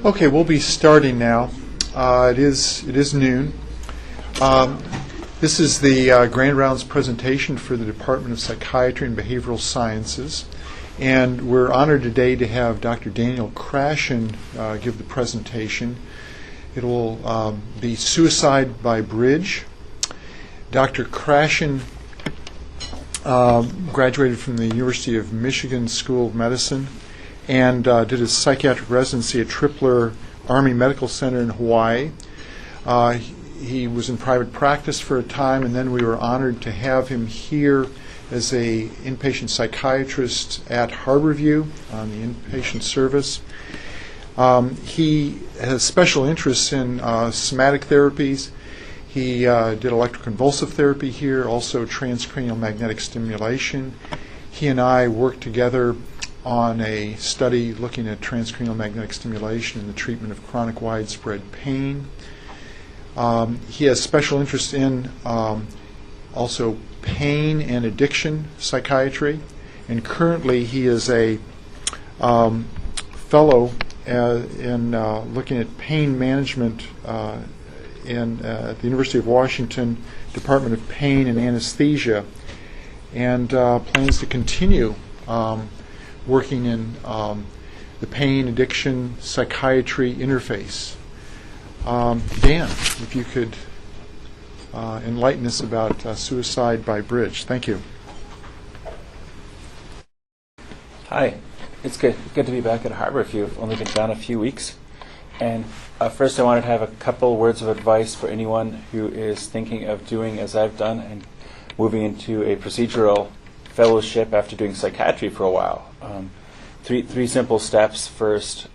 Okay, we'll be starting now. It is noon. This is the Grand Rounds presentation for the Department of Psychiatry and Behavioral Sciences. And we're honored today to have Dr. Daniel Krashen give the presentation. It will be Suicide by Bridge. Dr. Krashen graduated from the University of Michigan School of Medicine and did his psychiatric residency at Tripler Army Medical Center in Hawaii. He was in private practice for a time, and then we were honored to have him here as a inpatient psychiatrist at Harborview on the inpatient service. He has special interests in somatic therapies. He did electroconvulsive therapy here, also transcranial magnetic stimulation. He and I worked together on a study looking at transcranial magnetic stimulation in the treatment of chronic widespread pain. He has special interest in also pain and addiction psychiatry, and currently he is a fellow in looking at pain management at the University of Washington Department of Pain and Anesthesia, and plans to continue working in the pain addiction psychiatry interface. Dan, if you could enlighten us about suicide by bridge. Thank you. Hi, it's good to be back at Harborview. I've only been down a few weeks. And first I wanted to have a couple words of advice for anyone who is thinking of doing as I've done and moving into a procedural fellowship after doing psychiatry for a while. Three simple steps. First,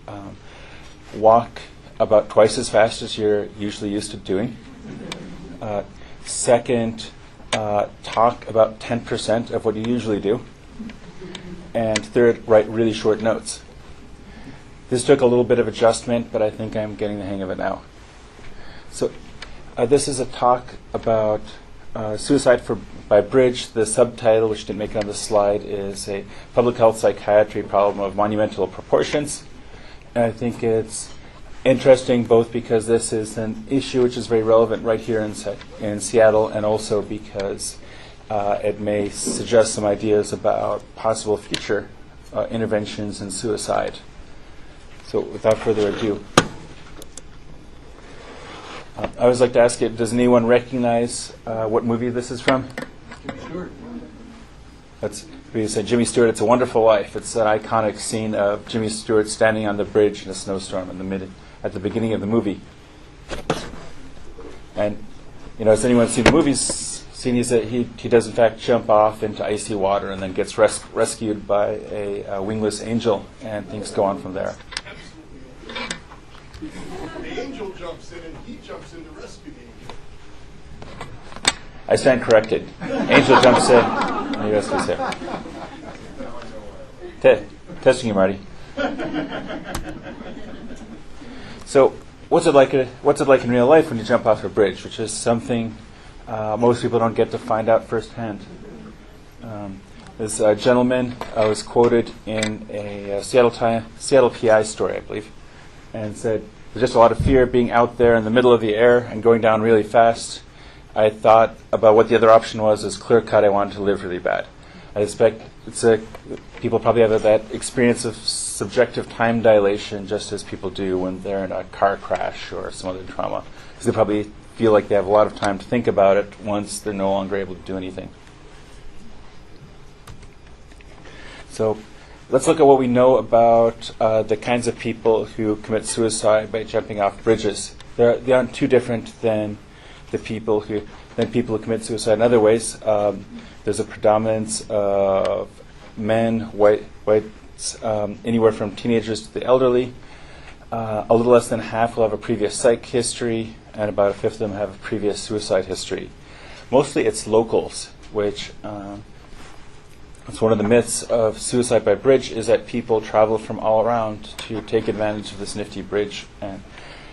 walk about twice as fast as you're usually used to doing. Second, talk about 10% of what you usually do. And third, write really short notes. This took a little bit of adjustment, but I think I'm getting the hang of it now. So this is a talk about suicide by bridge. The subtitle, which didn't make it on the slide, is a public health psychiatry problem of monumental proportions. And I think it's interesting both because this is an issue which is very relevant right here in Seattle, and also because it may suggest some ideas about possible future interventions in suicide. So without further ado, I always like to ask you, does anyone recognize what movie this is from? Sure. We said Jimmy Stewart, It's a Wonderful Life. It's an iconic scene of Jimmy Stewart standing on the bridge in a snowstorm at the beginning of the movie. And, has anyone seen the movies? He does in fact jump off into icy water and then gets rescued by a wingless angel, and things go on from there. The angel jumps in and he jumps in to rescue the angel. I stand corrected. Angel jumps in and he rescues him. Testing you, Marty. So, what's it like in real life when you jump off a bridge, which is something most people don't get to find out firsthand. This gentleman was quoted in a Seattle PI story, I believe, and said, "There's just a lot of fear being out there in the middle of the air and going down really fast. I thought about what the other option was as clear cut. I wanted to live really bad." I suspect people probably have that experience of subjective time dilation just as people do when they're in a car crash or some other trauma, because they probably feel like they have a lot of time to think about it once they're no longer able to do anything. So let's look at what we know about the kinds of people who commit suicide by jumping off bridges. They aren't too different than people who commit suicide in other ways. There's a predominance of men, whites, anywhere from teenagers to the elderly. A little less than half will have a previous psych history, and about a fifth of them have a previous suicide history. Mostly it's locals, which it's one of the myths of suicide by bridge is that people travel from all around to take advantage of this nifty bridge. And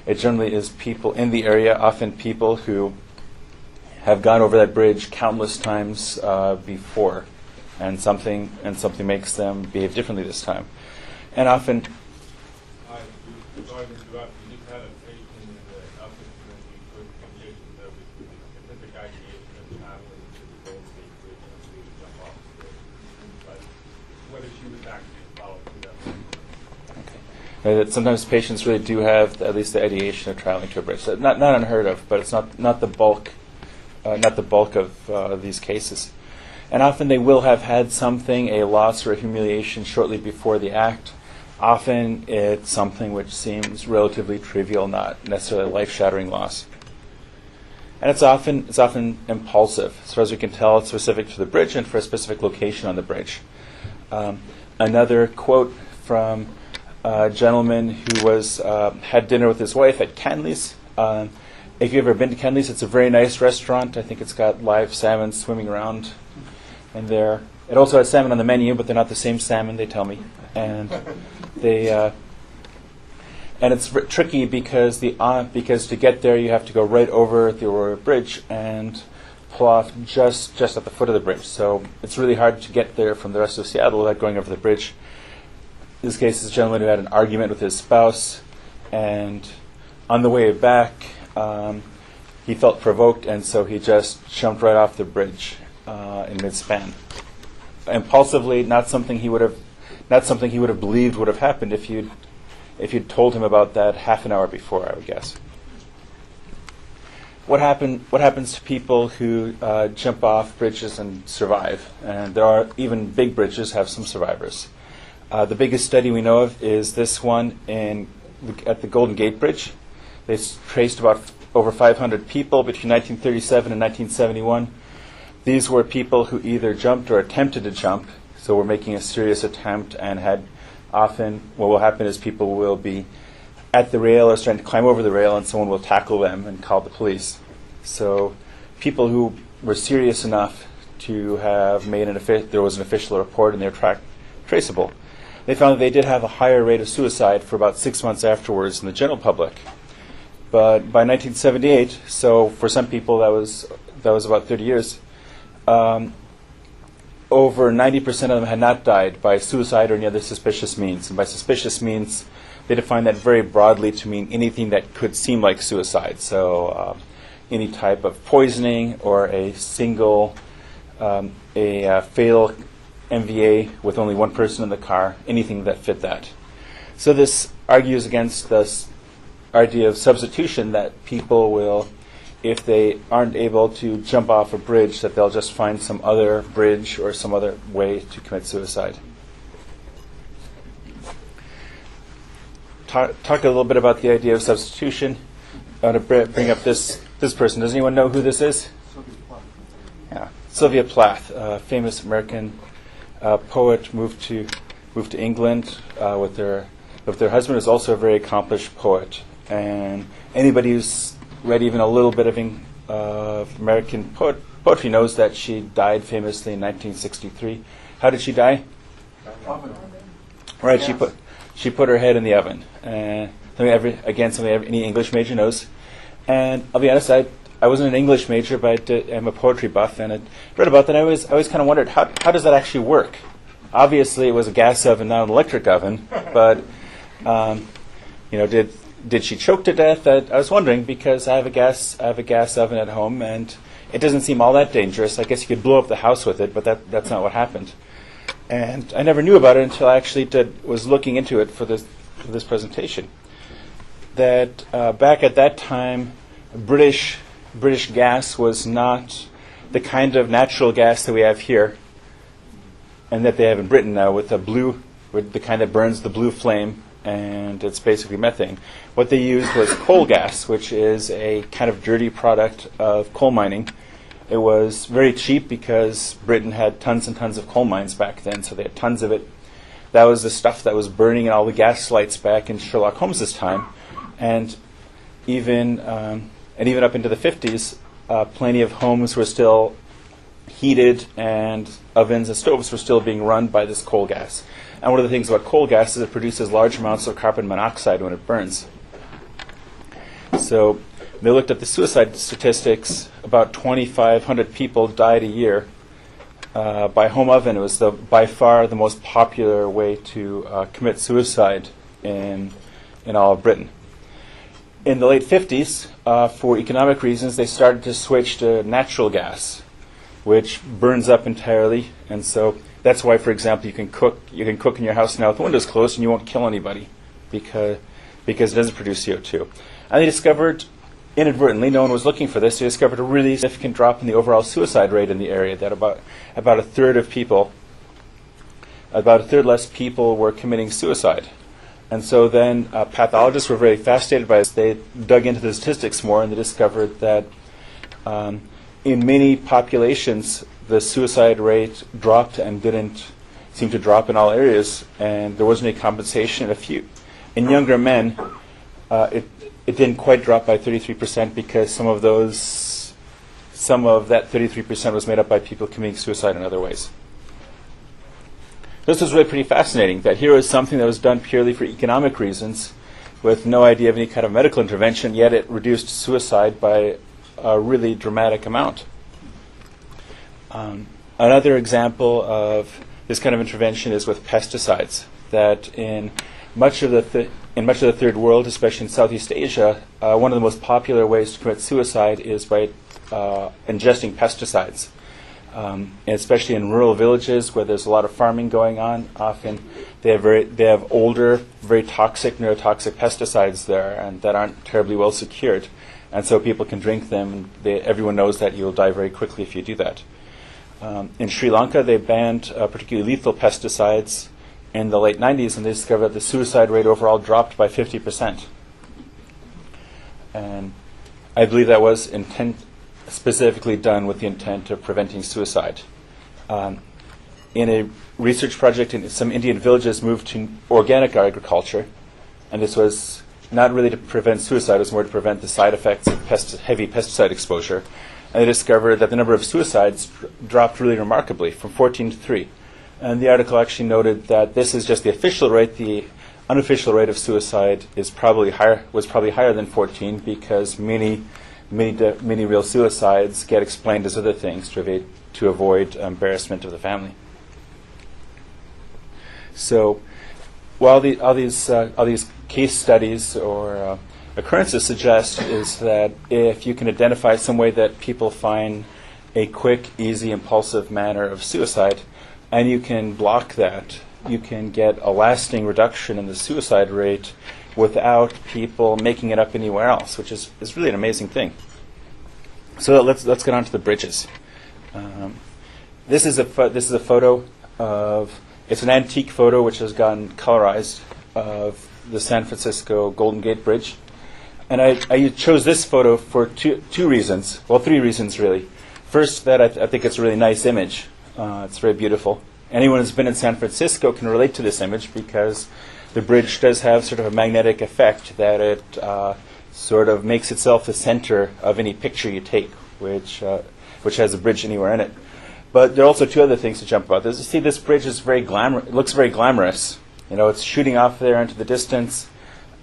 it generally is people in the area, often people who have gone over that bridge countless times before. and something makes them behave differently this time. And often, Regarding throughout, you just had a patient in the upper extremity with conditions that was specific ideation of traveling to the Golden Gate Bridge and to jump off the bridge. But whether she was actually followed through that. that sometimes patients really do have at least the ideation of traveling to a bridge. So not unheard of, but it's not the bulk of these cases. And often they will have had something, a loss or a humiliation, shortly before the act. Often it's something which seems relatively trivial, not necessarily a life-shattering loss. And it's often impulsive. As far as we can tell, it's specific to the bridge and for a specific location on the bridge. Another quote from a gentleman who had dinner with his wife at Canley's. If you've ever been to Canley's, it's a very nice restaurant. I think it's got live salmon swimming around in there. It also has salmon on the menu, but they're not the same salmon, they tell me. And it's tricky because to get there you have to go right over the Aurora Bridge and pull off just at the foot of the bridge. So it's really hard to get there from the rest of Seattle without going over the bridge. In this case is a gentleman who had an argument with his spouse, and on the way back he felt provoked, and so he just jumped right off the bridge in mid-span. Impulsively, not something he would have believed would have happened if you'd told him about that half an hour before, I would guess. What happens to people who jump off bridges and survive? And there are even big bridges have some survivors. The biggest study we know of is this one at the Golden Gate Bridge. They traced about over 500 people between 1937 and 1971. These were people who either jumped or attempted to jump, so were making a serious attempt, and had often, what will happen is people will be at the rail or starting to climb over the rail, and someone will tackle them and call the police. So people who were serious enough to have made there was an official report and they were traceable. They found that they did have a higher rate of suicide for about 6 months afterwards in the general public. But by 1978, so for some people that was about 30 years, over 90% of them had not died by suicide or any other suspicious means. And by suspicious means, they define that very broadly to mean anything that could seem like suicide. So any type of poisoning or a single, a fatal MVA with only one person in the car, anything that fit that. So this argues against this idea of substitution, that people will, if they aren't able to jump off a bridge, that they'll just find some other bridge or some other way to commit suicide. Talk a little bit about the idea of substitution. I want to bring up this person. Does anyone know who this is? Yeah, Sylvia Plath, a famous American poet, moved to England with their husband, who's also a very accomplished poet. And anybody who's read even a little bit of American poetry knows that she died famously in 1963. How did she die? Oven. Right, Yes. she put her head in the oven. Something any English major knows. And I'll be honest, I wasn't an English major, but I'm a poetry buff, and I read about that. I always kind of wondered, how does that actually work? Obviously, it was a gas oven, not an electric oven, but did she choke to death? I was wondering, because I have a gas oven at home, and it doesn't seem all that dangerous. I guess you could blow up the house with it, but that's not what happened. And I never knew about it until I actually was looking into it for this presentation. That back at that time, British gas was not the kind of natural gas that we have here, and that they have in Britain now with the kind that burns the blue flame, and it's basically methane. What they used was coal gas, which is a kind of dirty product of coal mining. It was very cheap because Britain had tons and tons of coal mines back then, so they had tons of it. That was the stuff that was burning in all the gas lights back in Sherlock Holmes' time. And even up into the 50s, plenty of homes were still heated, and ovens and stoves were still being run by this coal gas. And one of the things about coal gas is it produces large amounts of carbon monoxide when it burns. So they looked at the suicide statistics. About 2,500 people died a year by home oven. It was by far the most popular way to commit suicide in all of Britain. In the late 50s, for economic reasons, they started to switch to natural gas, which burns up entirely, and so that's why, for example, you can cook in your house now with the windows closed, and you won't kill anybody because it doesn't produce CO2. And they discovered, inadvertently, no one was looking for this, they discovered a really significant drop in the overall suicide rate in the area, that about a third less people were committing suicide. And so then pathologists were very fascinated by this. They dug into the statistics more, and they discovered that in many populations, the suicide rate dropped and didn't seem to drop in all areas, and there wasn't any compensation. In younger men, it didn't quite drop by 33% because some of that 33% was made up by people committing suicide in other ways. This was really pretty fascinating, that here was something that was done purely for economic reasons with no idea of any kind of medical intervention, yet it reduced suicide by a really dramatic amount. Another example of this kind of intervention is with pesticides, that in much of the third world, especially in Southeast Asia, one of the most popular ways to commit suicide is by ingesting pesticides. And especially in rural villages where there's a lot of farming going on, often they have older, very toxic, neurotoxic pesticides there, and that aren't terribly well secured. And so people can drink them, and everyone knows that you'll die very quickly if you do that. In Sri Lanka, they banned particularly lethal pesticides in the late 90s, and they discovered that the suicide rate overall dropped by 50%. And I believe that was specifically done with the intent of preventing suicide. In a research project, in some Indian villages moved to organic agriculture, and this was not really to prevent suicide, it was more to prevent the side effects of heavy pesticide exposure. And they discovered that the number of suicides dropped really remarkably, from 14 to 3. And the article actually noted that this is just the official rate. The unofficial rate of suicide was probably higher than 14, because many real suicides get explained as other things to avoid embarrassment of the family. So, while all these case studies or occurrences suggest is that if you can identify some way that people find a quick, easy, impulsive manner of suicide, and you can block that, you can get a lasting reduction in the suicide rate without people making it up anywhere else, which is really an amazing thing. So let's get on to the bridges. This is a photo of, it's an antique photo which has gotten colorized, of the San Francisco Golden Gate Bridge. And I chose this photo for three reasons, really. First, that I think it's a really nice image. It's very beautiful. Anyone who's been in San Francisco can relate to this image, because the bridge does have sort of a magnetic effect, that it sort of makes itself the center of any picture you take, which has a bridge anywhere in it. But there are also two other things to jump about this. You see, this bridge is very it looks very glamorous. You know, it's shooting off there into the distance.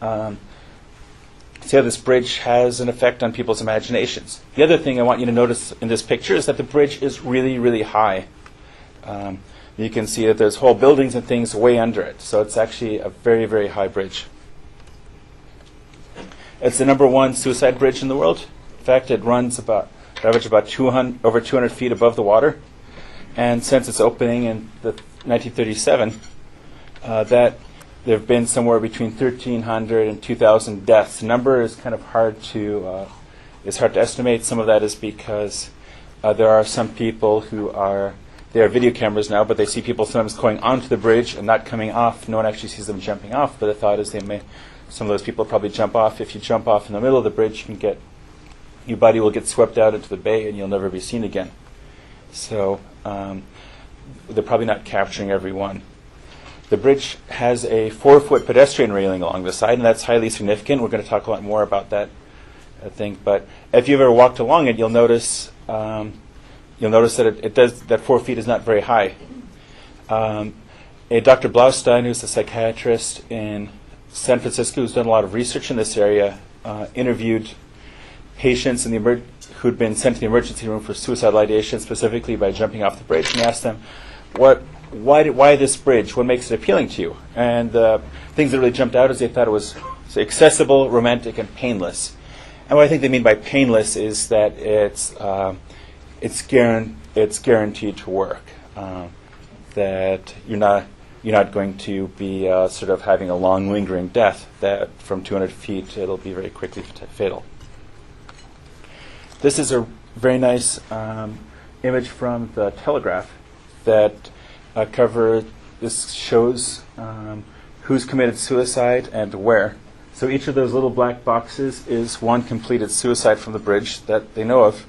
See how this bridge has an effect on people's imaginations. The other thing I want you to notice in this picture is that the bridge is really, really high. You can see that there's whole buildings and things way under it. So it's actually a very, very high bridge. It's the #1 suicide bridge in the world. In fact, it runs average about over 200 feet above the water. And since its opening in 1937, that there have been somewhere between 1,300 and 2,000 deaths. The number is kind of hard to estimate. Some of that is because there are some people they are video cameras now, but they see people sometimes going onto the bridge and not coming off. No one actually sees them jumping off, but the thought is some of those people probably jump off. If you jump off in the middle of the bridge, your body will get swept out into the bay and you'll never be seen again. So they're probably not capturing everyone. The bridge has a 4-foot pedestrian railing along the side, and that's highly significant. We're going to talk a lot more about that, I think. But if you've ever walked along it, you'll notice that that 4 feet is not very high. Dr. Blaustein, who's a psychiatrist in San Francisco, who's done a lot of research in this area, interviewed patients who'd been sent to the emergency room for suicidal ideation, specifically by jumping off the bridge, and asked them, why this bridge? What makes it appealing to you? And the things that really jumped out is they thought it was accessible, romantic, and painless. And what I think they mean by painless is that it's guaranteed to work. That you're not going to be sort of having a long, lingering death. That from 200 feet it'll be very quickly fatal. This is a very nice image from the Telegraph that this shows who's committed suicide and where. So each of those little black boxes is one completed suicide from the bridge that they know of.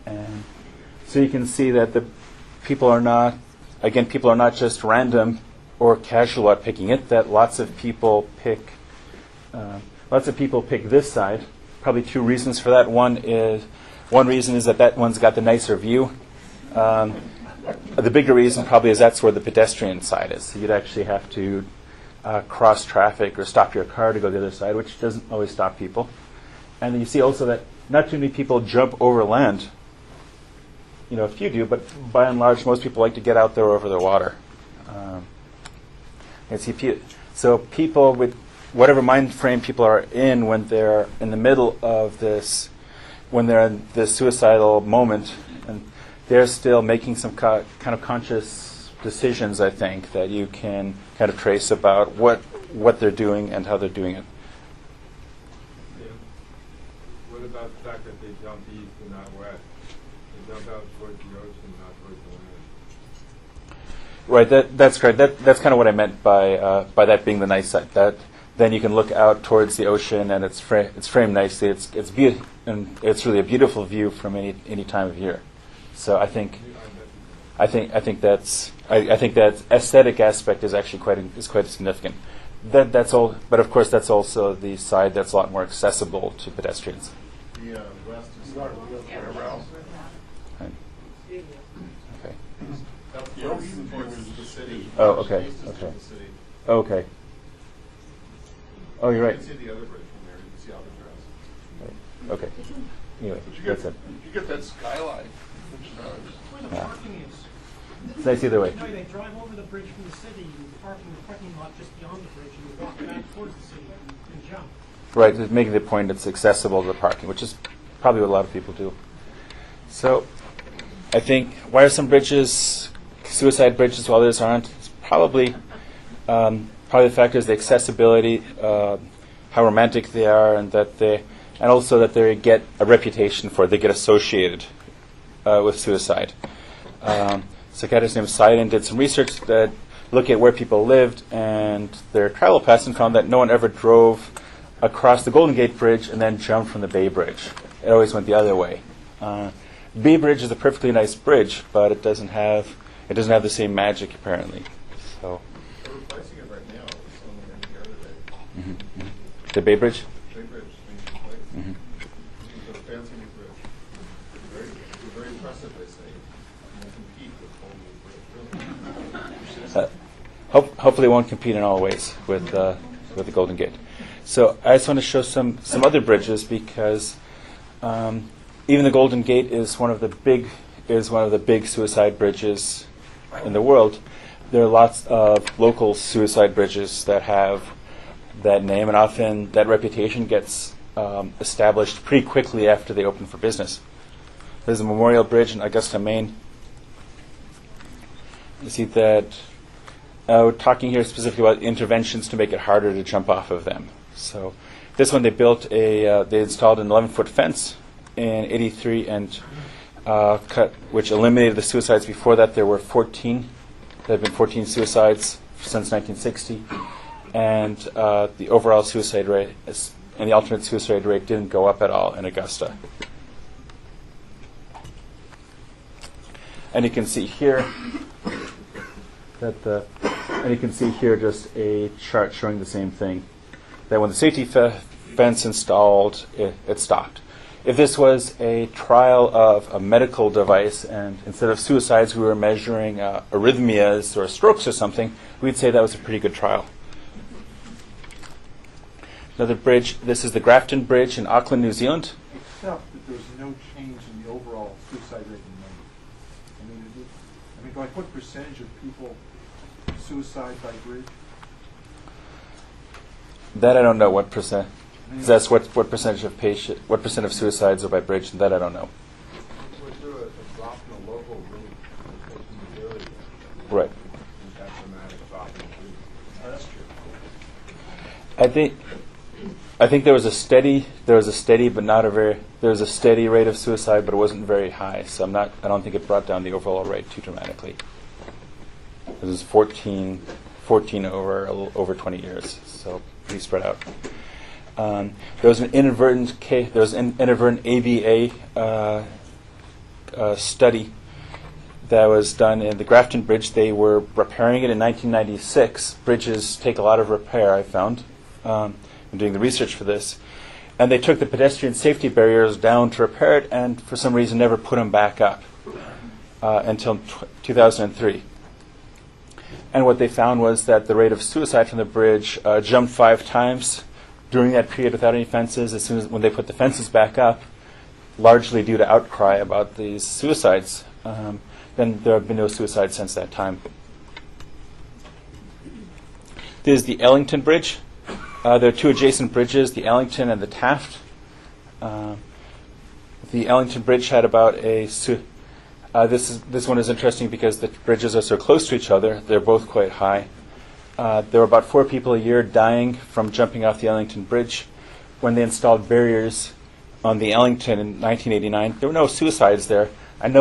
And so you can see that the people are not just random or casual at picking it, that lots of people pick this side. Probably two reasons for that. One reason is that one's got the nicer view. The bigger reason probably is that's where the pedestrian side is. So you'd actually have to cross traffic or stop your car to go to the other side, which doesn't always stop people. And then you see also that not too many people jump over land. A few do, but by and large, most people like to get out there over the water. So people with whatever mind frame people are in when they're in the middle of this, when they're in this suicidal moment, and they're still making some kind of conscious decisions, I think, that you can kind of trace about what they're doing and how they're doing it. Yeah. What about the fact that they jump east and not west? They jump out towards the ocean, not towards the land. Right, that's correct. That's kind of what I meant by that being the nice side. That then you can look out towards the ocean and it's framed nicely. It's and it's really a beautiful view from any time of year. So I think that aesthetic aspect is actually quite significant. That's all, but of course that's also the side that's a lot more accessible to pedestrians. The west is not around. Right. Okay. The reason for it is the city. Oh, okay. East is Okay. from the city. Okay. Oh, you're You right. can see the other bridge from there. You can see Alcatraz. Right. Okay. Anyway, But that's it. you get that skyline. Where the parking is. It's nice either way. No, they drive over the bridge from the city, you park in the parking lot just beyond the bridge, and you walk back towards the city and jump. Right, just making the point it's accessible to the parking, which is probably what a lot of people do. So, I think, why are some bridges suicide bridges while others aren't? It's probably the fact is the accessibility, how romantic they are, and also that they get a reputation for it. They get associated with suicide. Psychiatrist named Sidon did some research that looked at where people lived and their travel paths and found that no one ever drove across the Golden Gate Bridge and then jumped from the Bay Bridge. It always went the other way. Bay Bridge is a perfectly nice bridge, but it doesn't have the same magic apparently. So They're replacing it right now. It's on the other day. the Bay Bridge. Bay Bridge being replaced. It's a fancy new bridge. It's very impressive, they say. And will compete with Golden Gate Bridge. Really. Hopefully, it won't compete in all ways with the Golden Gate. So I just want to show some other bridges because even the Golden Gate is one of the big suicide bridges in the world. There are lots of local suicide bridges that have that name, and often that reputation gets established pretty quickly after they open for business. There's a Memorial Bridge in Augusta, Maine. You see that we're talking here specifically about interventions to make it harder to jump off of them. So this one they installed an 11-foot fence in '83 and which eliminated the suicides. Before that, there were 14. There have been 14 suicides since 1960, and the overall suicide rate and the alternate suicide rate didn't go up at all in Augusta. And you can see here just a chart showing the same thing. That when the safety fence installed, it stopped. If this was a trial of a medical device, and instead of suicides we were measuring arrhythmias or strokes or something, we'd say that was a pretty good trial. Another bridge, this is the Grafton Bridge in Auckland, New Zealand. accept that there's no change in the overall suicide rate in Maine? Like what percentage of people suicide by bridge? That I don't know. What percent? That's what percentage of what percent of suicides are by bridge? That I don't know. Was there a drop in the local rate in the area? Right. That dramatic drop in the rate? Oh, that's true. I think there was a steady rate of suicide, but it wasn't very high. So I don't think it brought down the overall rate too dramatically. It was 14 over 20 years, so pretty spread out. There was an inadvertent ABA study that was done in the Grafton Bridge. They were repairing it in 1996. Bridges take a lot of repair, I found. I'm doing the research for this, and they took the pedestrian safety barriers down to repair it, and for some reason never put them back up until 2003. And what they found was that the rate of suicide from the bridge jumped 5 times during that period without any fences. As soon as when they put the fences back up, largely due to outcry about these suicides, then there have been no suicides since that time. This is the Ellington Bridge. There are 2 adjacent bridges, the Ellington and the Taft. The Ellington Bridge had about this one is interesting because the bridges are so close to each other. They're both quite high. There were about 4 people a year dying from jumping off the Ellington Bridge. When they installed barriers on the Ellington in 1989, there were no suicides there, and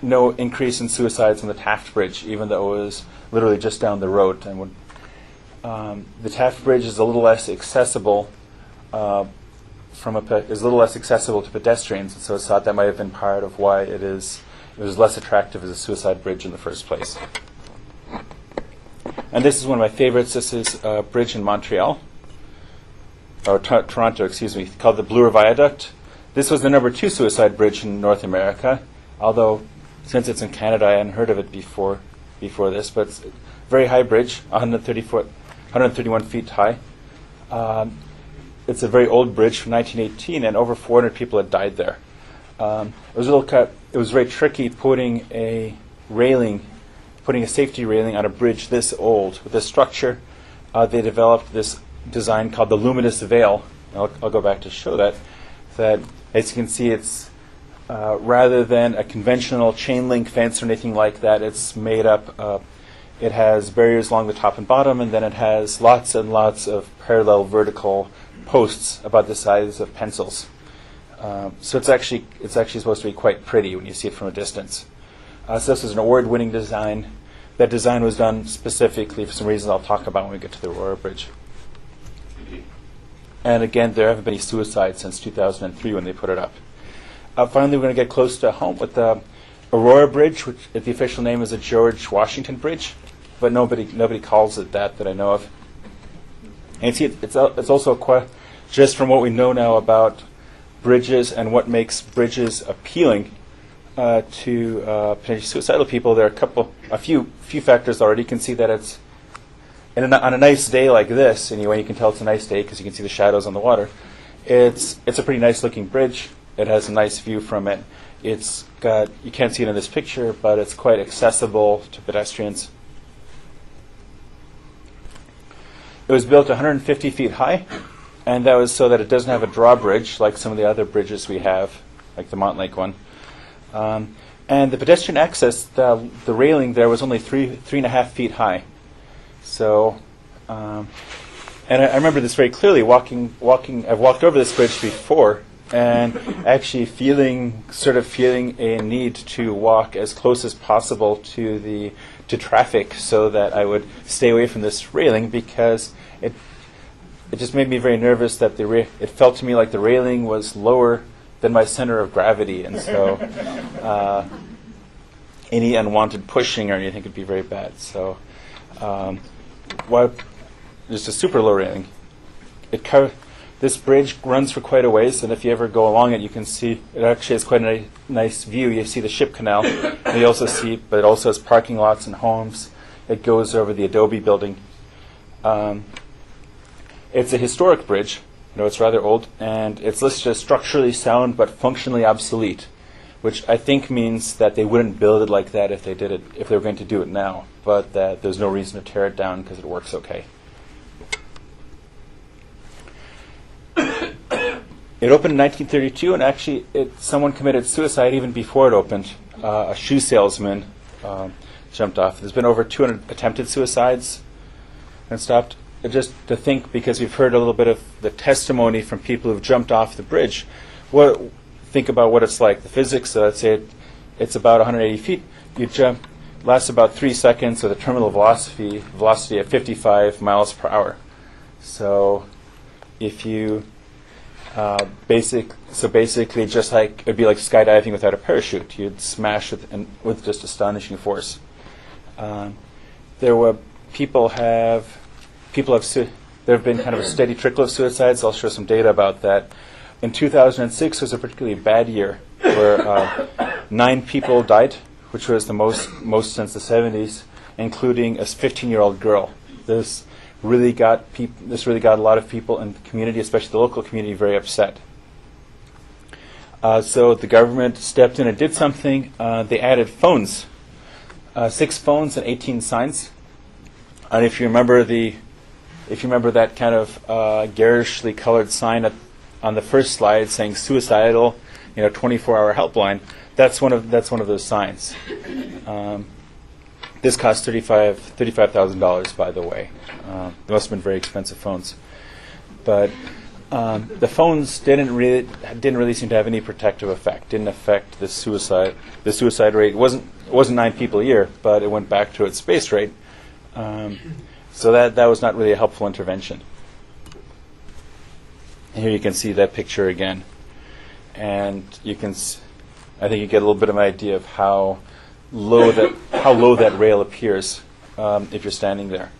no increase in suicides on the Taft Bridge, even though it was literally just down the road. And the Taft Bridge is a little less accessible to pedestrians, and so it's thought that might have been part of why it was less attractive as a suicide bridge in the first place. And this is one of my favorites. This is a bridge in Montreal, or Toronto, excuse me, called the Bloor Viaduct. This was the number 2 suicide bridge in North America, although since it's in Canada, I hadn't heard of it before this, but it's a very high bridge, 131 feet high. It's a very old bridge from 1918, and over 400 people had died there. It was very tricky putting a safety railing on a bridge this old. With this structure, they developed this design called the luminous veil. I'll go back to show that. That, as you can see, it's rather than a conventional chain link fence or anything like that, it's made up. It has barriers along the top and bottom, and then it has lots and lots of parallel vertical posts about the size of pencils. So it's actually supposed to be quite pretty when you see it from a distance. So this is an award-winning design. That design was done specifically for some reasons I'll talk about when we get to the Aurora Bridge. And again, there haven't been any suicides since 2003 when they put it up. Finally, we're going to get close to home with the Aurora Bridge, which the official name is the George Washington Bridge, but nobody calls it that I know of. And see, it's also just from what we know now about bridges and what makes bridges appealing to potentially suicidal people. There are a few factors already. You can see that it's on a nice day like this. Anyway, you can tell it's a nice day because you can see the shadows on the water. It's a pretty nice looking bridge. It has a nice view from it. You can't see it in this picture, but it's quite accessible to pedestrians. It was built 150 feet high, and that was so that it doesn't have a drawbridge like some of the other bridges we have, like the Montlake one. And the pedestrian access, the railing there was only 3.5 feet high. So, and I remember this very clearly. I've walked over this bridge before, and actually feeling a need to walk as close as possible to traffic so that I would stay away from this railing, because it just made me very nervous that it felt to me like the railing was lower than my center of gravity, and so any unwanted pushing or anything could be very bad. So just a super low railing. This bridge runs for quite a ways, and if you ever go along it, you can see it actually has quite a nice view. You see the ship canal, and you also see, but it also has parking lots and homes. It goes over the Adobe building. It's a historic bridge. It's rather old, and it's listed as structurally sound but functionally obsolete, which I think means that they wouldn't build it like that if they were going to do it now, but that there's no reason to tear it down because it works okay. It opened in 1932, and actually someone committed suicide even before it opened. A shoe salesman jumped off. There's been over 200 attempted suicides and stopped. Just to think, because we've heard a little bit of the testimony from people who've jumped off the bridge, think about what it's like. The physics, let's say it's about 180 feet. You jump, lasts about 3 seconds with a terminal velocity of 55 miles per hour. So if you basically just like it'd be like skydiving without a parachute. You'd smash with just astonishing force. There have been kind of a steady trickle of suicides. I'll show some data about that. In 2006 was a particularly bad year where 9 people died, which was the most since the 70s, including a 15-year-old girl. This really got a lot of people in the community, especially the local community, very upset. So the government stepped in and did something. They added phones, 6 phones and 18 signs. And if you remember that kind of garishly colored sign on the first slide saying "suicidal," 24-hour helpline, that's one of those signs. This cost $35,000, by the way. They must have been very expensive phones, but the phones didn't really seem to have any protective effect. Didn't affect the suicide rate. It wasn't 9 people a year, but it went back to its base rate. So that was not really a helpful intervention. And here you can see that picture again, and I think you get a little bit of an idea of how low that rail appears if you're standing there.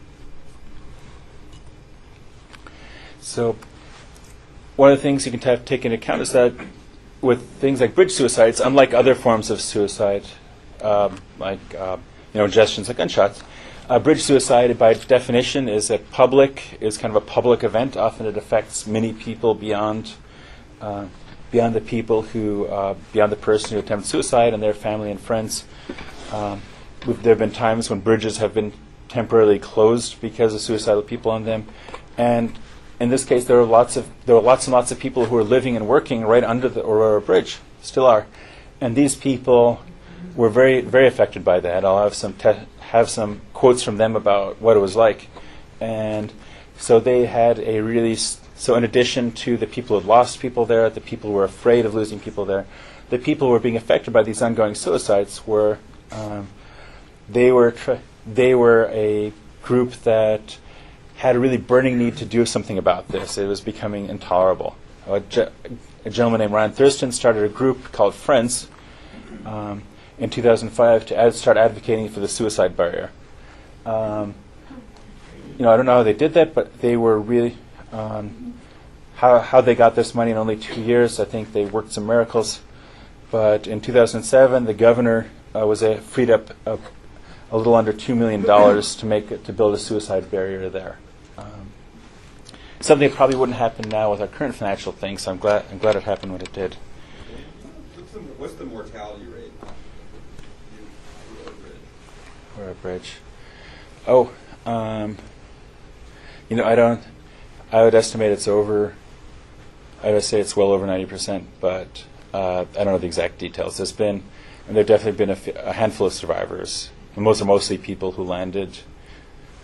So one of the things you can take into account is that with things like bridge suicides, unlike other forms of suicide, ingestions like gunshots, bridge suicide by definition is kind of a public event. Often it affects many people beyond the person who attempts suicide and their family and friends. There have been times when bridges have been temporarily closed because of suicidal people on them, and in this case, there were lots and lots of people who were living and working right under the Aurora Bridge, still are, and these people were very, very affected by that. I'll have some quotes from them about what it was like, and so they had So in addition to the people who had lost people there, the people who were afraid of losing people there, the people who were being affected by these ongoing suicides were they were a group that had a really burning need to do something about this. It was becoming intolerable. A gentleman named Ryan Thurston started a group called Friends in 2005 to start advocating for the suicide barrier. I don't know how they did that, but they were really how they got this money in only 2 years. I think they worked some miracles. But in 2007, the governor freed up a little under $2 million to build a suicide barrier there. Something that probably wouldn't happen now with our current financial things. So I'm glad it happened when it did. What's the mortality rate? Aurora Bridge. Oh, I would estimate it's over. I would say it's well over 90%, but I don't know the exact details. There have definitely been a handful of survivors. And mostly people who landed.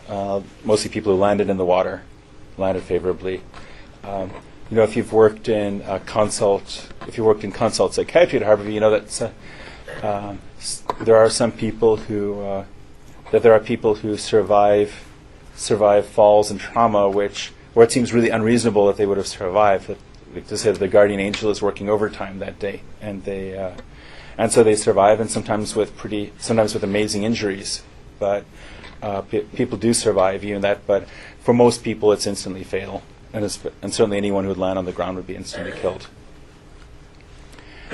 Mostly people who landed in the water, landed favorably. If you've worked in consult psychiatry at Harvard, you know that there are some people who survive falls and trauma, where it seems really unreasonable that they would have survived. To say that the guardian angel is working overtime that day, and so they survive, and sometimes with amazing injuries. But people do survive even that. But for most people, it's instantly fatal, and certainly anyone who would land on the ground would be instantly killed.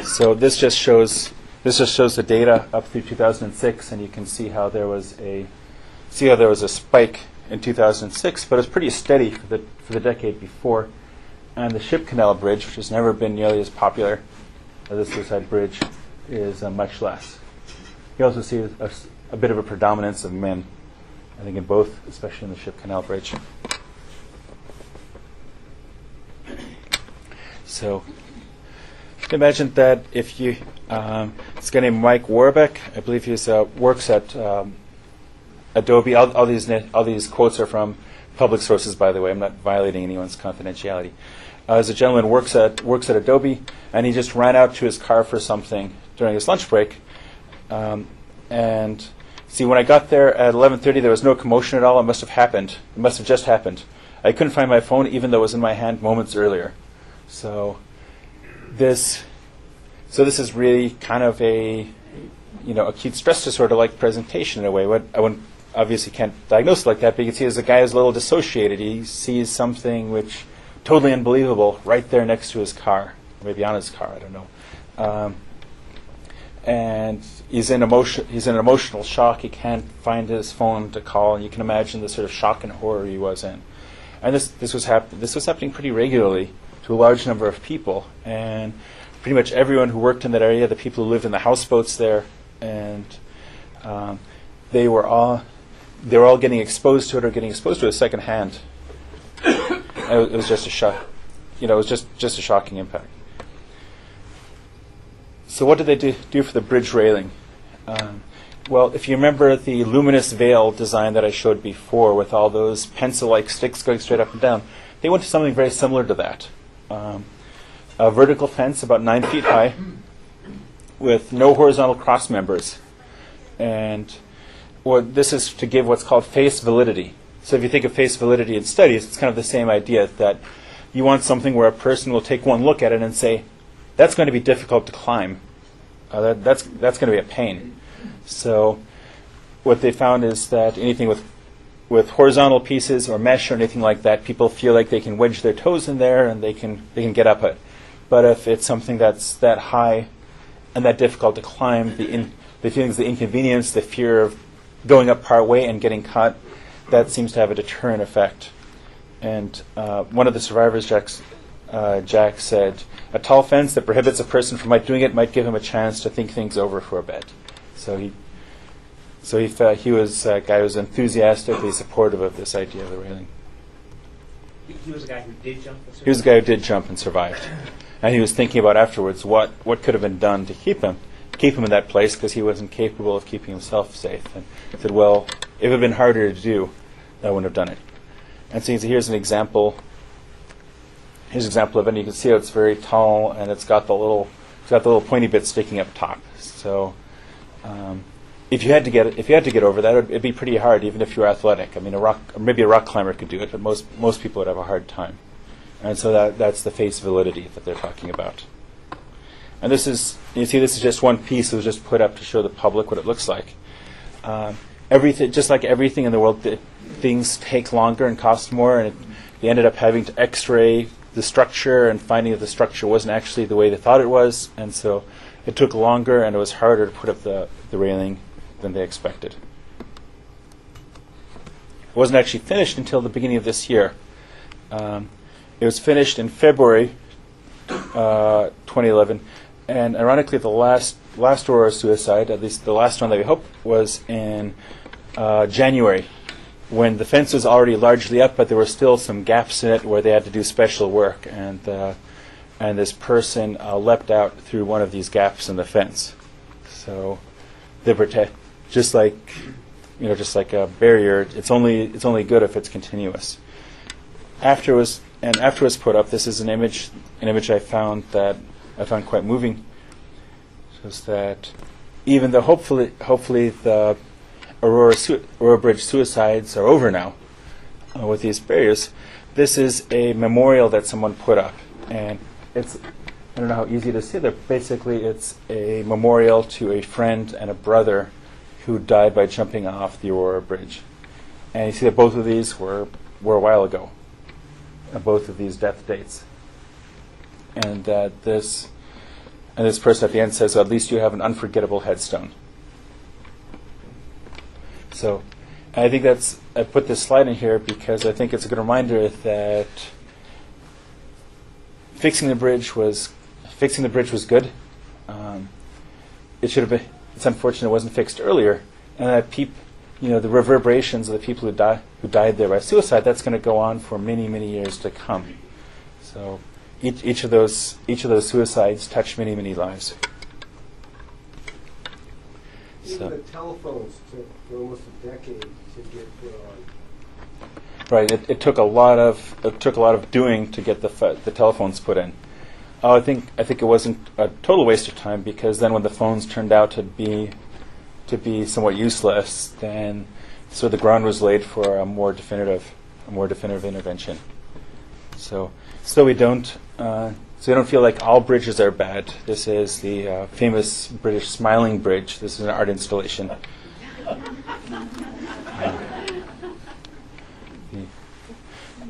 So this just shows the data up through 2006, and you can see how there was a spike in 2006, but it's pretty steady for the decade before. And the Ship Canal Bridge, which has never been nearly as popular as the Suicide Bridge, is much less. You also see a bit of a predominance of men, I think, in both, especially in the Ship Canal Bridge. So you can imagine that if you, this guy named Mike Warbeck, I believe he works at Adobe. All these quotes are from public sources, by the way. I'm not violating anyone's confidentiality. As a gentleman works at Adobe, and he just ran out to his car for something during his lunch break. And see, when I got there at 11:30, there was no commotion at all. It must have happened. It must have just happened. I couldn't find my phone, even though it was in my hand moments earlier. So this is really kind of a acute stress disorder-like presentation in a way. I obviously can't diagnose it like that, but you can see as the guy is a little dissociated. He sees something which totally unbelievable right there next to his car, maybe on his car. I don't know. And he's in emotional shock. He can't find his phone to call, and you can imagine the sort of shock and horror he was in. And this was happening pretty regularly to a large number of people, and pretty much everyone who worked in that area, the people who lived in the houseboats there, and they were all getting exposed to it, or getting exposed to it secondhand. It was just a shock. It was just a shocking impact. So what did they do for the bridge railing? Well, if you remember the luminous veil design that I showed before with all those pencil-like sticks going straight up and down, they went to something very similar to that. A vertical fence about 9 feet high with no horizontal cross members. And this is to give what's called face validity. So if you think of face validity in studies, it's kind of the same idea, that you want something where a person will take one look at it and say, that's going to be difficult to climb. That's going to be a pain. So what they found is that anything with horizontal pieces or mesh or anything like that, people feel like they can wedge their toes in there and they can get up it. But if it's something that's that high and that difficult to climb, the feelings, the inconvenience, the fear of going up part way and getting caught, that seems to have a deterrent effect. And one of the survivors, Jack said, a tall fence that prohibits a person from doing it might give him a chance to think things over for a bit. So he felt he was a guy who was enthusiastically supportive of this idea of the railing. He was a guy who did jump. He was a guy who did jump and survived, and he was thinking about afterwards what could have been done to keep him in that place, because he wasn't capable of keeping himself safe. And he said, well, if it had been harder to do, I wouldn't have done it. And so here's an example. Here's an example of it. And you can see how it's very tall, and it's got the little pointy bit sticking up top. So if you had to get over that, it'd be pretty hard, even if you were athletic. I mean, maybe a rock climber could do it, but most people would have a hard time. And so that's the face validity that they're talking about. And this is just one piece that was just put up to show the public what it looks like. Everything, just like everything in the world, things take longer and cost more, and they ended up having to X-ray the structure and finding that the structure wasn't actually the way they thought it was, and so it took longer and it was harder to put up the railing than they expected. It wasn't actually finished until the beginning of this year. It was finished in February 2011, and ironically, the last Aurora suicide, at least the last one that we hope, was in January, when the fence was already largely up, but there were still some gaps in it where they had to do special work, and this person leapt out through one of these gaps in the fence. So they protect, just like a barrier. It's only good if it's continuous. After it was put up, this is an image I found quite moving. Shows that even though hopefully the Aurora Bridge suicides are over now with these barriers, this is a memorial that someone put up, and I don't know how easy to see that. Basically, it's a memorial to a friend and a brother who died by jumping off the Aurora Bridge. And you see that both of these were a while ago, both of these death dates, and that this person at the end says, "At least you have an unforgettable headstone." So I think I put this slide in here because I think it's a good reminder that fixing the bridge was good. It should have been. It's unfortunate it wasn't fixed earlier, and that the reverberations of the people who died there by suicide, that's going to go on for many, many years to come. So each of those suicides touched many, many lives. Even the telephones took almost a decade to get put on. Right. It took a lot of doing to get the telephones put in. I think it wasn't a total waste of time, because then when the phones turned out to be somewhat useless, then so the ground was laid for a more definitive intervention. So we don't feel like all bridges are bad. This is the famous British Smiling Bridge. This is an art installation.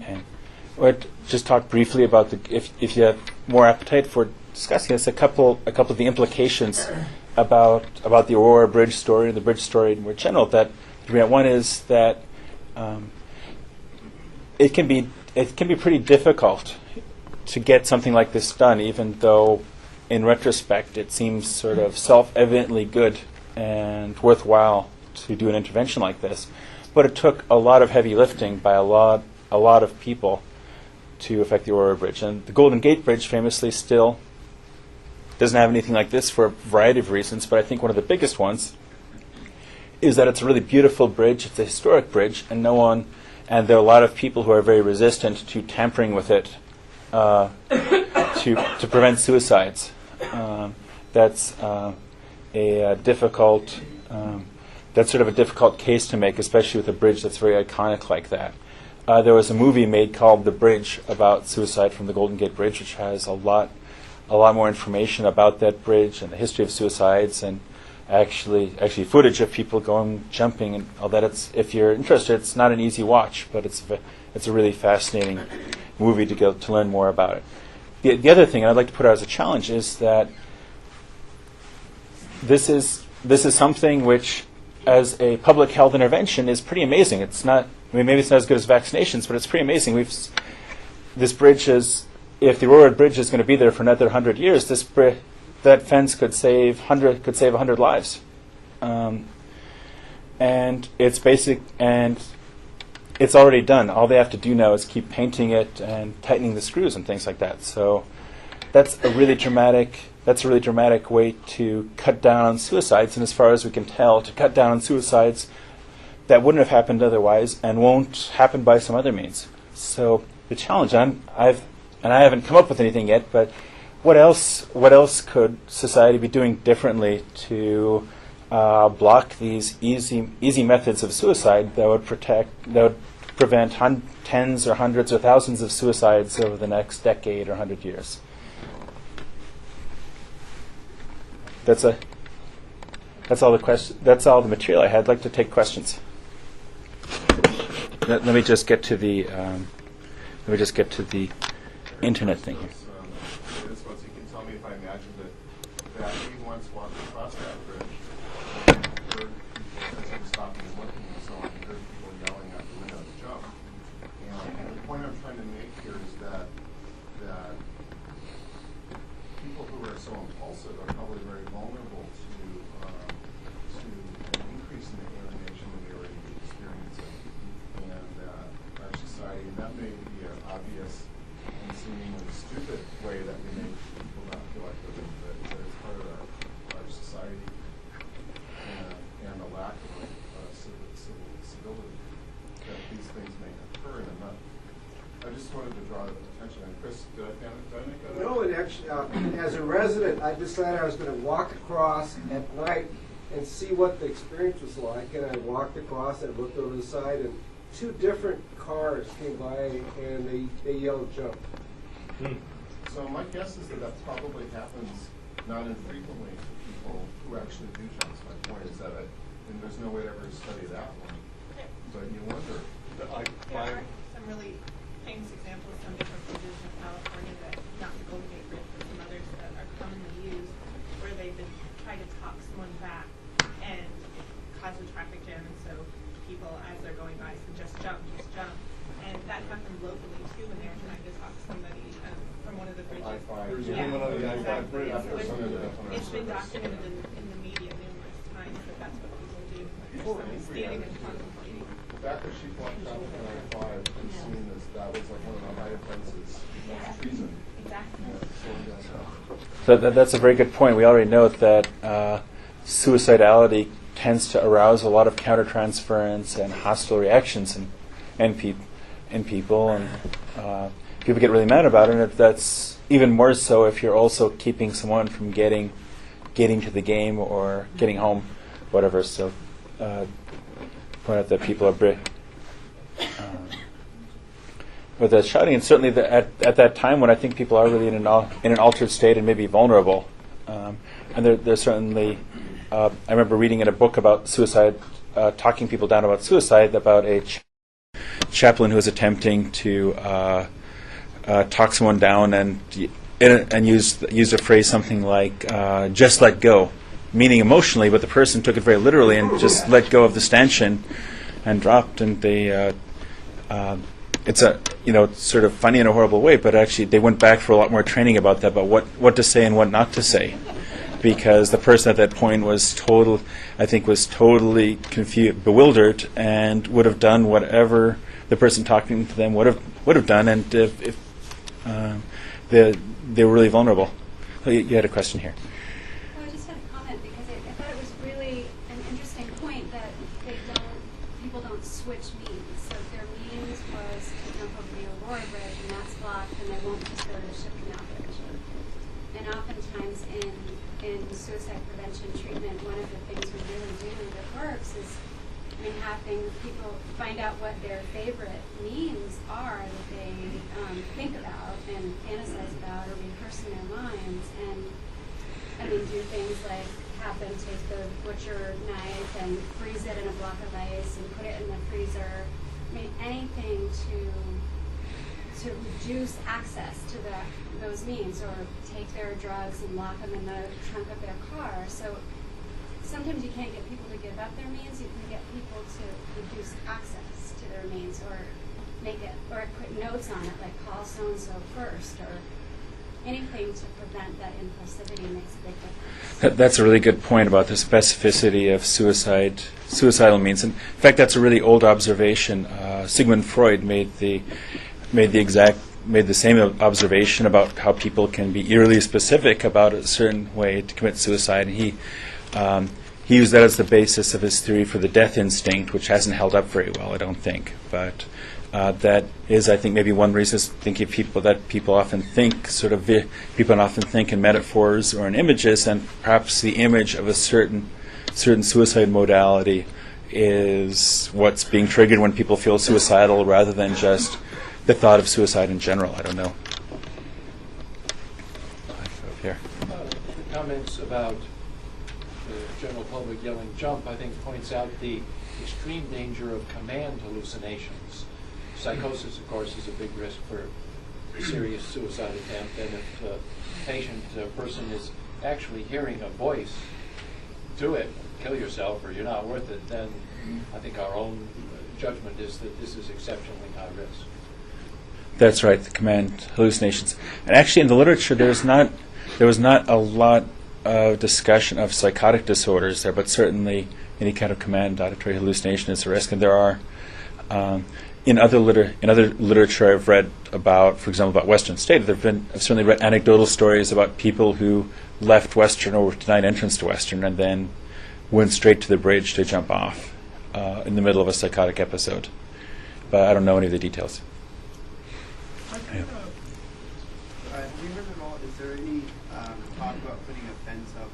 And I'd just talk briefly about if you have more appetite for discussing this, a couple of the implications about the Aurora Bridge story and the bridge story in more general. That one is that it can be pretty difficult to get something like this done, even though in retrospect it seems sort of self-evidently good and worthwhile to do an intervention like this. But it took a lot of heavy lifting by a lot of people to affect the Aurora Bridge. And the Golden Gate Bridge famously still doesn't have anything like this for a variety of reasons, but I think one of the biggest ones is that it's a really beautiful bridge. It's a historic bridge, and there are a lot of people who are very resistant to tampering with it to prevent suicides. That's sort of a difficult case to make, especially with a bridge that's very iconic like that. There was a movie made called The Bridge about suicide from the Golden Gate Bridge, which has a lot more information about that bridge and the history of suicides, and actually footage of people jumping and all that. If you're interested, it's not an easy watch, but it's a really fascinating movie to learn more about it. The other thing I'd like to put out as a challenge is that this is something which, as a public health intervention, is pretty amazing. It's not. Maybe it's not as good as vaccinations, but it's pretty amazing. This bridge is. If the Aurora Bridge is going to be there for another 100 years, that fence could save 100 lives, and it's basic, and it's already done. All they have to do now is keep painting it and tightening the screws and things like that. So that's a really dramatic way to cut down on suicides, and as far as we can tell, to cut down on suicides that wouldn't have happened otherwise and won't happen by some other means. So the challenge, I haven't come up with anything yet, but what else could society be doing differently to block these easy methods of suicide that would prevent tens or hundreds or thousands of suicides over the next decade or 100 years? That's all the material I had. I'd like to take questions. Let me just get to the internet thing here. This was, you can tell me if I imagined it, that we once walked across that bridge, and heard people, as we were stopping and looking and so on, heard people yelling out the window to jump. And the point I'm trying to make here is that people who are so impulsive are probably very vulnerable to an increase in the alienation that they already experiencing in our society. And that may be an obvious and seemingly stupid way that we make people not feel like living, but it's part of our society and the lack of civility that these things may occur. And I just wanted to draw attention. And Chris, did I make that? No, and actually, as a resident, I decided I was going to walk across at night and see what the experience was like. And I walked across and looked over the side, and two different cars came by, and they yelled jump. So my guess is that probably happens not infrequently to people who actually do jumps. My point is that and there's no way to ever study that one. But you wonder. There are some really famous examples, some different bridges in California that, not the Golden Gate Bridge, but some others that are commonly used, where they've been trying to talk someone back and it causes a traffic jam, and so people, as they're going by, say, just jump. And that happened locally, too, when they were trying to talk to somebody from one of the bridges. I-5. Yeah, There's one on the I-5 exactly. bridge. So There's one on the I-5. it's been documented in the media numerous times that that's what people do. Somebody's standing and contemplating. The fact that she blocked traffic on I-5 and seen this, that was like one of the high offenses. That's treason. Exactly. So that's a very good point. We already know that suicidality tends to arouse a lot of countertransference and hostile reactions in people, and people get really mad about it. And that's even more so if you're also keeping someone from getting to the game or getting home, whatever. So point out that people are with the shouting, and certainly at that time when I think people are really in an altered state and maybe vulnerable, and there's certainly. I remember reading in a book about suicide, talking people down about suicide, about a chaplain who was attempting to talk someone down and used a phrase something like "just let go," meaning emotionally, but the person took it very literally and just let go of the stanchion and dropped. And they, it's a sort of funny in a horrible way, but actually they went back for a lot more training about that, about what to say and what not to say. Because the person at that point was totally confused, bewildered, and would have done whatever the person talking to them would have done, and if they were really vulnerable. Oh, you had a question here. Well, I just had a comment because I thought it was really an interesting point that people don't switch means. So if their means was to jump over the Aurora Bridge and that's blocked, then they won't just go to the Ship Canal Bridge. And oftentimes in suicide prevention treatment, one of the things we really do that works is having people find out what their favorite means are that they think about and fantasize about or rehearse in their minds, and do things like have them take the butcher knife and freeze it in a block of ice and put it in the freezer. Anything to reduce access to those means, or take their drugs and lock them in the trunk of their car. So sometimes you can't get people to give up their means. You can get people to reduce access to their means, or make it, or put notes on it like call so and so first, or anything to prevent that impulsivity makes a big difference. That's a really good point about the specificity of suicidal means. In fact, that's a really old observation. Sigmund Freud made the same observation about how people can be eerily specific about a certain way to commit suicide. And he used that as the basis of his theory for the death instinct, which hasn't held up very well, I don't think. But that is, I think, maybe one reason people often think in metaphors or in images, and perhaps the image of a certain suicide modality is what's being triggered when people feel suicidal, rather than just the thought of suicide in general. I don't know. Here. The comments about the general public yelling jump, I think, points out the extreme danger of command hallucinations. Psychosis, of course, is a big risk for a serious suicide attempt, and if the person is actually hearing a voice, do it, kill yourself, or you're not worth it, then I think our own judgment is that this is exceptionally high risk. That's right, the command hallucinations. And actually in the literature there was not a lot of discussion of psychotic disorders there, but certainly any kind of command auditory hallucination is a risk. And there are, in other literature I've read about, for example, about Western State, I've certainly read anecdotal stories about people who left Western or were denied entrance to Western and then went straight to the bridge to jump off in the middle of a psychotic episode. But I don't know any of the details. Do you remember at all, is there any talk about putting a fence up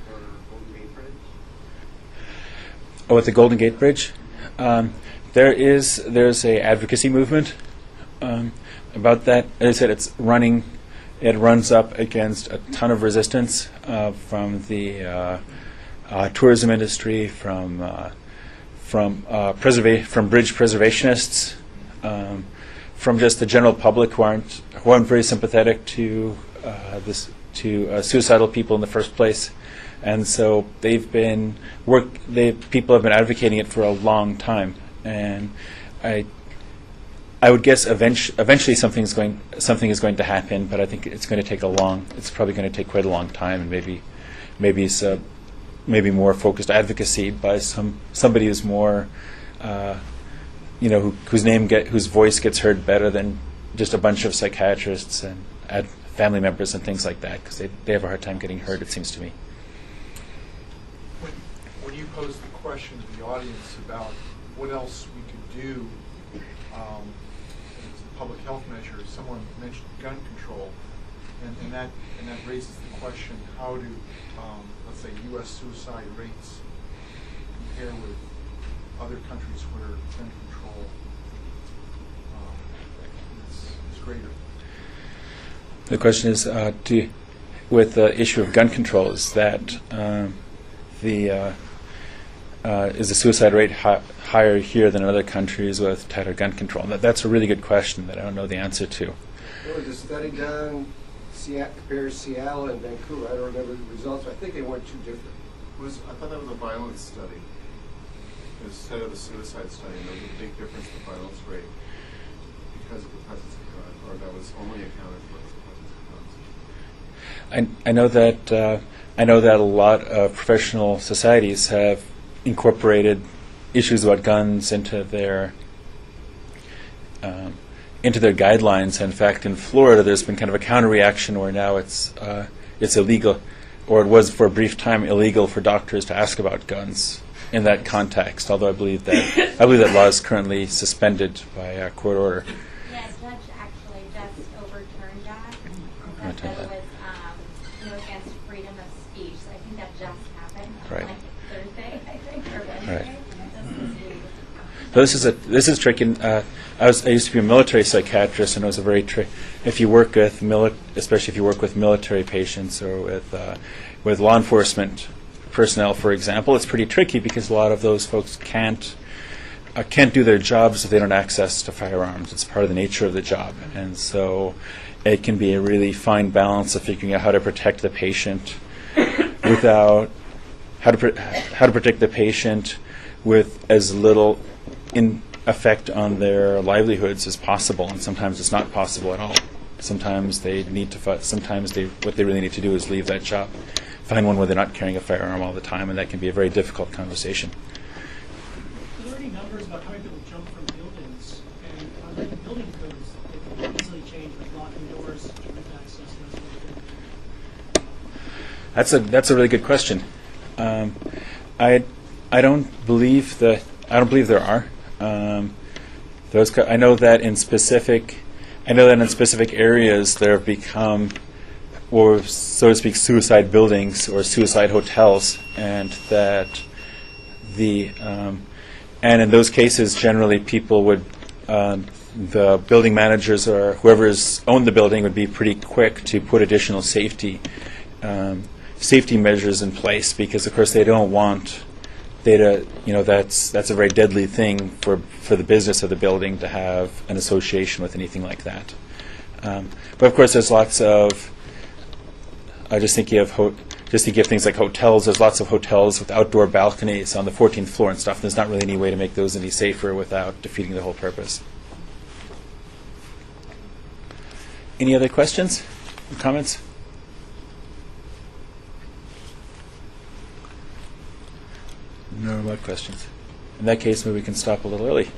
for Golden Gate Bridge? Oh, at the Golden Gate Bridge? There's a advocacy movement about that. As I said, it runs up against a ton of resistance from the tourism industry, from bridge preservationists, from just the general public who aren't very sympathetic to suicidal people in the first place, and so people have been advocating it for a long time, and I would guess eventually something is going to happen, but I think it's going to take it's probably going to take quite a long time, and maybe more focused advocacy by somebody who's more, whose voice gets heard better than just a bunch of psychiatrists and family members and things like that, because they have a hard time getting heard, it seems to me. When you pose the question to the audience about what else we could do as a public health measure, someone mentioned gun control, and that raises the question: how do, let's say, U.S. suicide rates compare with other countries where gun control is greater? The question is, with the issue of gun control, is that is the suicide rate higher here than in other countries with tighter gun control? That's a really good question that I don't know the answer to. There was a study done, compares Seattle and Vancouver. I don't remember the results, but I think they weren't too different. I thought that was a violence study instead of the suicide study, and there was a big difference in the violence rate because of the presence of gun, or that was only accounted for as the presence of guns. I know that a lot of professional societies have incorporated issues about guns into their guidelines. In fact, in Florida, there's been kind of a counter-reaction where now it's illegal, or it was for a brief time illegal for doctors to ask about guns in that context. Although I believe that law is currently suspended by a court order. Yeah, a judge actually just overturned that. That was against freedom of speech. So I think that just happened. Right. Like Thursday, I think, or Wednesday. Right. So this is tricky. I used to be a military psychiatrist, and it was a very if you work with especially if you work with military patients or with law enforcement personnel, for example, it's pretty tricky because a lot of those folks can't do their jobs if they don't have access to firearms. It's part of the nature of the job, and so it can be a really fine balance of figuring out how to protect the patient without how to protect the patient with as little in effect on their livelihoods as possible, and sometimes it's not possible at all. Sometimes they need to. What they really need to do is leave that job, find one where they're not carrying a firearm all the time, and that can be a very difficult conversation. Are there any numbers about how many people jump from buildings, and are there any building codes that can easily change, like locking doors, roof access, and that sort of thing? That's a really good question. I don't believe there are. I know that in specific areas there have become, or so to speak, suicide buildings or suicide hotels, and that and in those cases generally people would the building managers or whoever's owned the building would be pretty quick to put additional safety measures in place, because of course they don't want that's a very deadly thing for the business of the building to have an association with anything like that. But of course, there's lots of. Just thinking of things like hotels. There's lots of hotels with outdoor balconies on the 14th floor and stuff. There's not really any way to make those any safer without defeating the whole purpose. Any other questions or comments? No more questions. In that case, maybe we can stop a little early.